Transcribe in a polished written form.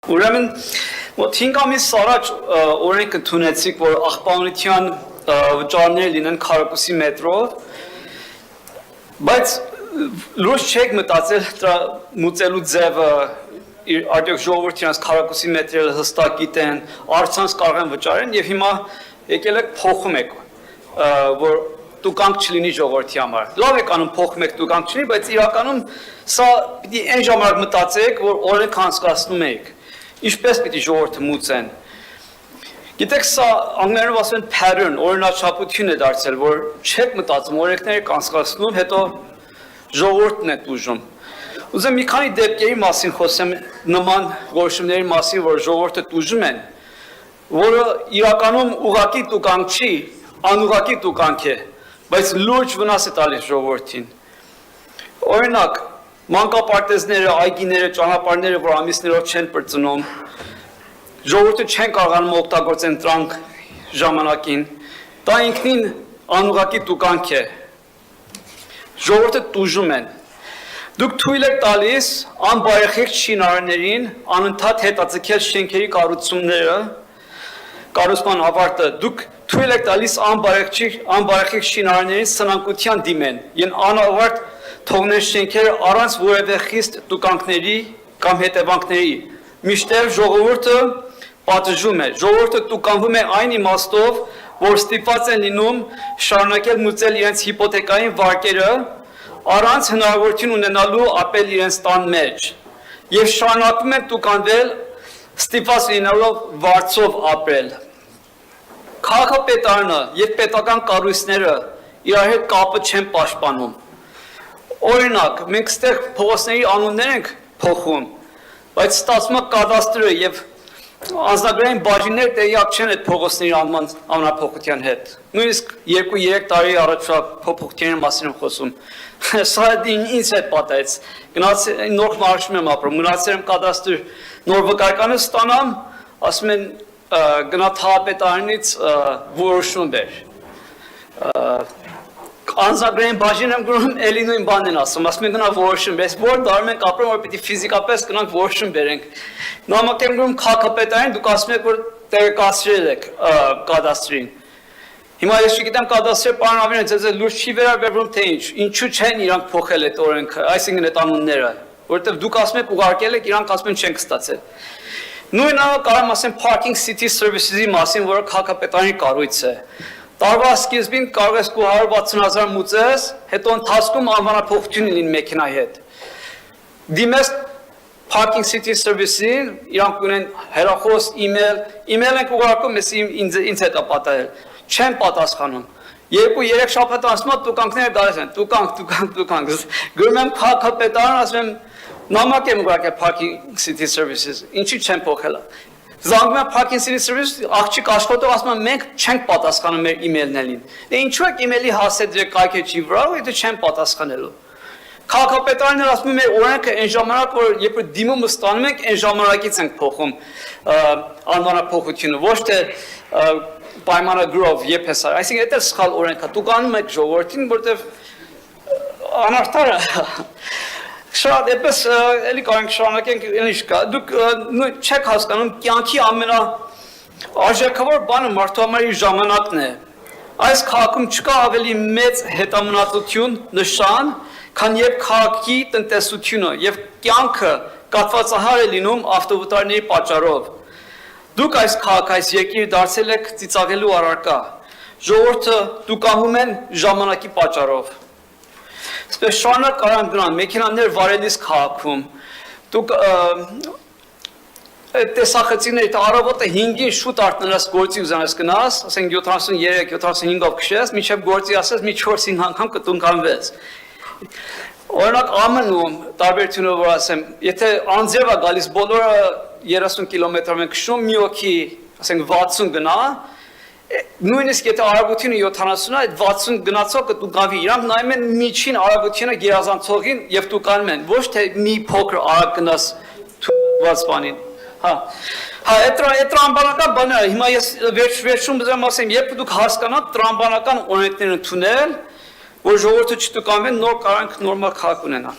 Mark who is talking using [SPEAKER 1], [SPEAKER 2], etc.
[SPEAKER 1] Ուրեմն մոտ 5 ամիս առաջ օրենք ընդունեցիք, որ աղբանության վճարներ լինեն քառակուսի մետրով, բայց լուրջ չեք մտածել դրա մուծելու ձևը արդյոք ժողովուրդը իրենց քառակուսի մետրերը հստակ գիտեն, առցանց կարող են վճարեն եւ հիմա եկել եք փոխում եք, որ տուկանք չլինի ժողովրդի համար։ Լավ եք անում փոխում եք տուկանք չլինի, բայց իրականում սա պիտի այն ժամանակ մտածեք, որ օրենք անցկացնում եք։ Ինչպես պիտի ժողովուրդը մուծեն։ Գիտեք, սա անգլերենով ասում են pattern, օրինաչափություն է դարձել, որ չեք մտածում, օրենքներ եք անցկացնում, հետո ժողովուրդն է տուժում։ Ուզեմ մի քանի դեպքերի մասին խոսեմ, նման որոշումների մասին, որ ժողովուրդը տուժում են, որը իրականում ուղղակի տուկանք չի, անուղղակի տուկանք է, բայց լուրջ վնաս է տալիս ժողովրդին։ Օրինակ, մանկապարտեզները, այգիները, ճանապարհները, որ ամիսներով չեն պրծնում, ժողովուրդը չեն կարողանում օգտագործեն դրանք ժամանակին, դա ինքնին անուղղակի տուկանք է։ Ժողովուրդը տուժում են։ Դուք թույլ եք տալիս անբարեխիղճ շինարարներին անընդհատ հետաձգել շենքերի կառուցման ավարտը, դուք թույլ եք տալիս անբարեխիղճ շինարարներին սնանկության դիմեն, են անավարտ թողնեն շենքերը առանց որևէ խիստ տուկանքների կամ հետևանքների, մինչդեռ ժողովուրդը պատժում է, ժողովուրդը տուկանվում է այն իմաստով, որ ստիպված են լինում շարունակել մուծել իրենց հիպոթեկային վարկերը առանց հնարավորություն ունենալու ապել իրենց տան մեջ եւ շարունակում են տուկանվել ստիպված լինելով վարձով ապրել։ Քաղաքապետարանը եւ պետական կառույցները իրար հետ կապը չեն պաշտպանում։ Օրինակ, մենք ստեղ փողոցների անուններ ենք փոխում, բայց ստացվում է կադաստրը եւ անձնագրային բաժիններ տեղյակ չեն այդ փողոցների անունափոխության հետ։ Նույնիսկ 2-3 տարի առաջվա փոփոխությունների մասին եմ խոսում։ Սա ինձ հետ պատահեց։ Գնացել նոր մարշրուտ եմ ապրում, մնացել եմ կադաստր նոր վկայականը ստանամ, ասում են գնա թաղապետարանից որոշում բեր։ Անձնագրային բաժին եմ գրում, էլի նույն բանն են ասում են գնա որոշում, բայց որ դարում ենք ապրում, որ պիտի ֆիզիկապես գնանք որոշում բերենք։ Նամակ եմ գրում քաղաքապետարին, դուք ասում եք, որ տեղեկացրել եք կադաստրին։ Հիմա ես չգիտեմ կադաստրի պարոնավիրը ձեզ լուրջ չի վերաբերվում, թե ինչու չեն իրանք փոխել այդ օրենքը, այսինքն այդ անունները, որովհետև դուք ասում եք ուղարկել եք, իրանք ասում են չենք ստացել։ Նույնը կարող ասեմ Parking City Services-ի մասին, որը քաղաքապետարանի կառույց է։ Տարվա սկիզբին կարող ես 260,000 մուծես, հետո ընթացքում անվանափոխություն լինի մեքենայի հետ։ Դիմես Parking City Service-ին, իրանք ունեն հեռախոս, email ենք ուղարկում, ինձ հետ է պատահել, չեն պատասխանում։ 2-3 շաբաթ անց տուկանքները գալիս են, տուկանք, գրում եմ քաղաքապետարան, ասում եմ նամակ եմ ուղարկել Parking City Services, ինչի չեն փոխել։ Զանգում եմ Parking City Services, աղջիկ աշխատող ասում եմ մենք չենք պատասխանում մեր email-ներին։ Դե ինչու եք email-ի հասել կայքեջի վրա, եթե չեն պատասխանելու։ Քաղաքապետարանը ասում է մեր օրենքը այն ժամանակ, որ երբ դիմումը ստանում ենք, այն ժամանակից ենք փոխում անվանափոխությունը, ոչ թե պայմանագրով երբ է սա։ Այսինքն դա սխալ օրենք է։ Դուք անում եք ժողովրդին, որտեղ անարդար է։ Շատ էպես էլի կարող ենք շարունակենք ինչ կա։ Դուք չեք հասկանում կյանքի ամենաարժեքավոր բանը մարդու համար իր ժամանակն է։ Այս քաղաքում չկա ավելի մեծ հետամնացություն նշան, քան երբ քաղաքի տնտեսությունը եւ կյանքը կաթվածահար է լինում ավտովթարների պատճառով։ Դուք այս քաղաք, այս երկիր դարձել եք ծիծաղելու առարկա։ Ժողովուրդը տուկանվում են ժամանակի պատճառով։ Սպես շարունակ կարան գնան, մեքենաներ վարելիս քաղաքում, դուք տեսախցիների առավոտը 5-ին շուտ արտնելաս գործի ուզանես գնաս, ասենք 73-75-ով քշես, մինչև գործի ասես մի 4-5 անգամ կտունկանվես։ Օրինակ ԱՄՆ-ում տարբերությունը որ ասեմ, եթե անձև է գալիս բոլորը 30 կիլոմետր են քշում, մի օքի, ասենք 60 գնա, նույնիսկ եթե արագությունը 70 է, այդ 60 գնացող կտուկանվի, իրանք նայում են միջին արագությունը գերազանցողին եւ տուկանում են, ոչ թե մի փոքր արագ գնաս թույլված բանին։ Այդ տրամբանական բանը, հիմա ես վերջում ուզեմ ասեմ, երբ դուք հասկանաք տրամբանական օրենքներ ընդունել, որ ժողովուրդը չտուկանվեն, նոր կարող ենք նորմալ քաղաք ունենալ։